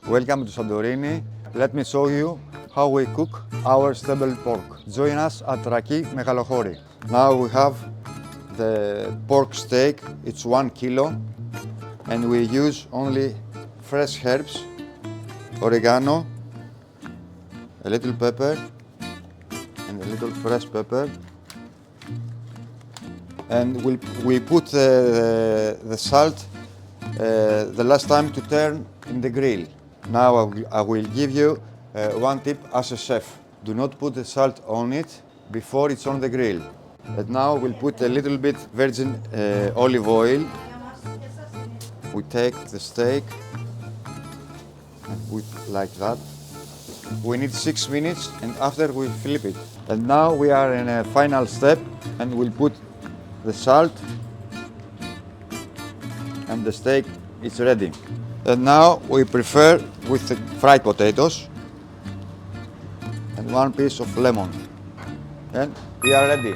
Welcome to Santorini. Let me show you how we cook our stable pork. Join us at Raki Megalochori. Now we have the pork steak, it's 1 kilo, and we use only fresh herbs, oregano, a little pepper, and a little fresh pepper. And we put the salt the last time to turn in the grill. Now I will give you one tip as a chef. Do not put the salt on it before it's on the grill. And now we'll put a little bit virgin olive oil. We take the steak and put like that. We need 6 minutes and after we flip it. And now we are in a final step and we'll put the salt and the steak is ready. And now we prepare with the fried potatoes and one piece of lemon. And we are ready.